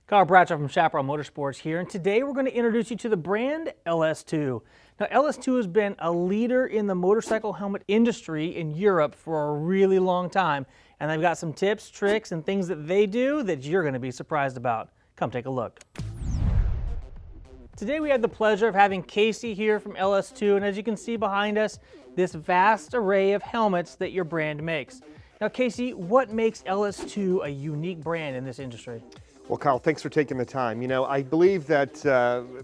Kyle Bradshaw from Chaparral Motorsports here, and today we're going to introduce you to the brand LS2. Now, LS2 has been a leader in the motorcycle helmet industry in Europe for a really long time, and they've got some tips, tricks, and things that they do that you're going to be surprised about. Come take a look. Today we have the pleasure of having Casey here from LS2, and as you can see behind us, this vast array of helmets that your brand makes. Now, Casey, what makes LS2 a unique brand in this industry? Well, Kyle, thanks for taking the time. I believe that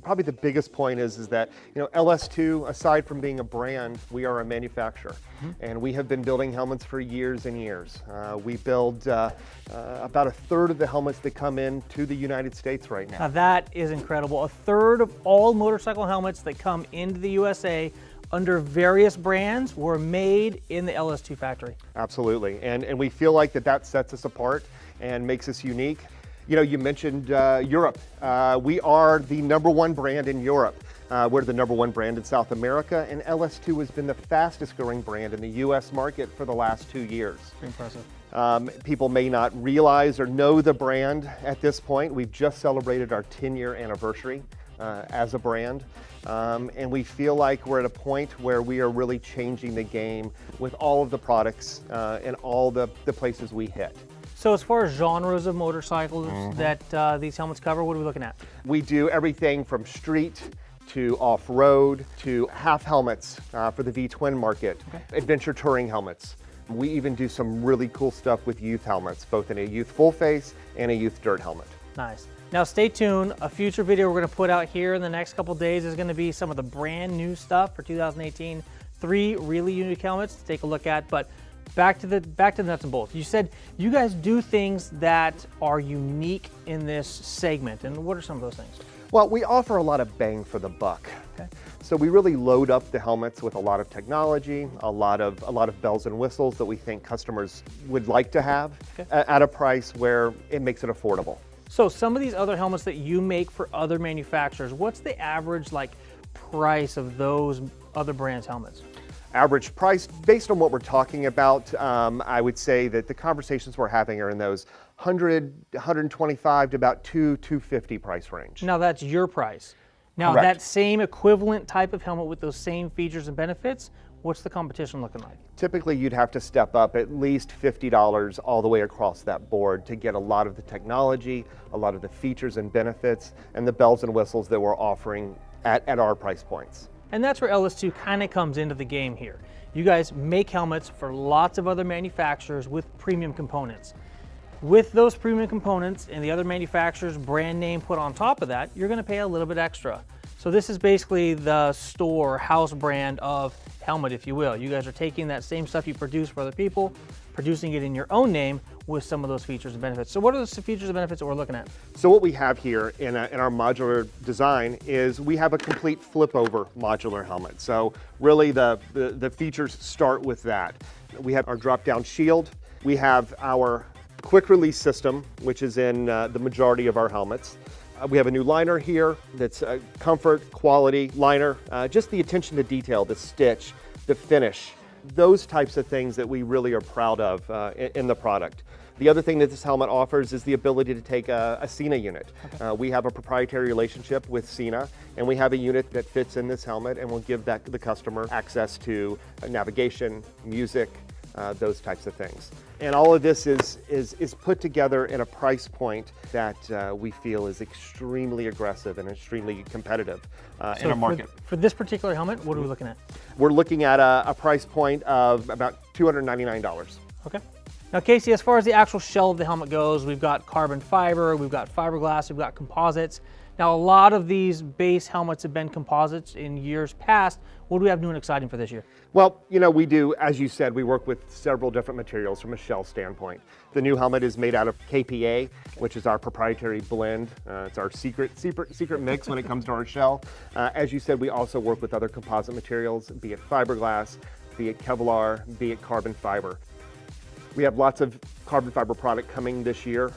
probably the biggest point is that, LS2, aside from being a brand, we are a manufacturer. And we have been building helmets for years and years. We build about a third of the helmets that come into the United States right now. Now, that is incredible. A third of all motorcycle helmets that come into the USA under various brands were made in the LS2 factory. Absolutely. And we feel like that sets us apart and makes us unique. You mentioned Europe. We are the #1 brand in Europe. We're the #1 brand in South America, and LS2 has been the fastest growing brand in the US market for the last 2 years. Impressive. People may not realize or know the brand at this point. We've just celebrated our 10-year anniversary as a brand. And we feel like we're at a point where we are really changing the game with all of the products and all the places we hit. So as far as genres of motorcycles that these helmets cover, what are we looking at? We do everything from street to off-road to half helmets for the V-twin market, adventure touring helmets. We even do some really cool stuff with youth helmets, both in a youth full face and a youth dirt helmet. Nice. Now stay tuned. A future video we're going to put out here in the next couple days is going to be some of the brand new stuff for 2018. 3 really unique helmets to take a look at, but back to the nuts and bolts. You said you guys do things that are unique in this segment, and what are some of those things? Well, we offer a lot of bang for the buck. Okay. So we really load up the helmets with a lot of technology, a lot of bells and whistles that we think customers would like to have at a price where it makes it affordable. So some of these other helmets that you make for other manufacturers, what's the average price of those other brands' helmets? Average price, based on what we're talking about, I would say that the conversations we're having are in those 100, 125 to about $250 price range. Now that's your price. Now Correct. That same equivalent type of helmet with those same features and benefits, what's the competition looking like? Typically you'd have to step up at least $50 all the way across that board to get a lot of the technology, a lot of the features and benefits, and the bells and whistles that we're offering at our price points. And that's where LS2 kind of comes into the game here. You guys make helmets for lots of other manufacturers with premium components. With those premium components and the other manufacturer's brand name put on top of that, you're going to pay a little bit extra. So this is basically the store house brand of helmet, if you will. You guys are taking that same stuff you produce for other people, producing it in your own name with some of those features and benefits. So what are the features and benefits that we're looking at? So what we have here in our modular design is we have a complete flip over modular helmet. So really the features start with that. We have our drop down shield. We have our quick release system, which is in the majority of our helmets. We have a new liner here that's a comfort, quality liner, just the attention to detail, the stitch, the finish, those types of things that we really are proud of in the product. The other thing that this helmet offers is the ability to take a SENA unit. We have a proprietary relationship with SENA, and we have a unit that fits in this helmet and will give the customer access to navigation, music, those types of things. And all of this is put together in a price point that we feel is extremely aggressive and extremely competitive in our market. For this particular helmet, what are we looking at? We're looking at a price point of about $299. Okay. Now, Casey, as far as the actual shell of the helmet goes, we've got carbon fiber, we've got fiberglass, we've got composites. Now, a lot of these base helmets have been composites in years past. What do we have new and exciting for this year? Well, we do, as you said, we work with several different materials from a shell standpoint. The new helmet is made out of KPA, which is our proprietary blend. It's our secret mix when it comes to our shell. As you said, we also work with other composite materials, be it fiberglass, be it Kevlar, be it carbon fiber. We have lots of carbon fiber product coming this year.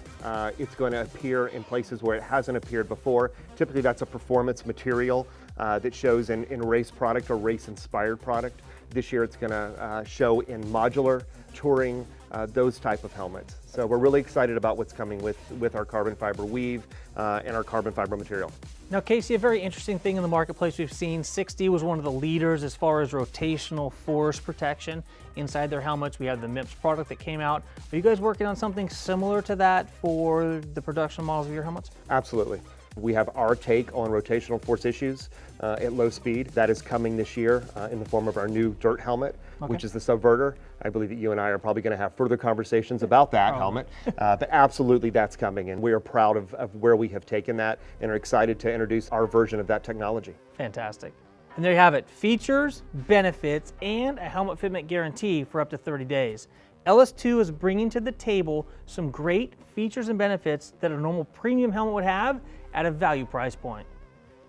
It's going to appear in places where it hasn't appeared before. Typically that's a performance material that shows in race product or race inspired product. This year it's going to show in modular touring, those type of helmets. So we're really excited about what's coming with our carbon fiber weave and our carbon fiber material. Now, Casey, a very interesting thing in the marketplace we've seen, 6D was one of the leaders as far as rotational force protection inside their helmets. We have the MIPS product that came out. Are you guys working on something similar to that for the production models of your helmets? Absolutely. We have our take on rotational force issues at low speed. That is coming this year in the form of our new dirt helmet, which is the Subverter. I believe that you and I are probably going to have further conversations about that helmet, but absolutely that's coming, and we are proud of where we have taken that and are excited to introduce our version of that technology. Fantastic. And there you have it, features, benefits, and a helmet fitment guarantee for up to 30 days. LS2 is bringing to the table some great features and benefits that a normal premium helmet would have at a value price point.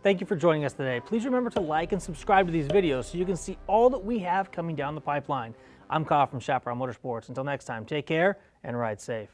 Thank you for joining us today. Please remember to like and subscribe to these videos so you can see all that we have coming down the pipeline. I'm Kyle from Chaparral Motorsports. Until next time, take care and ride safe.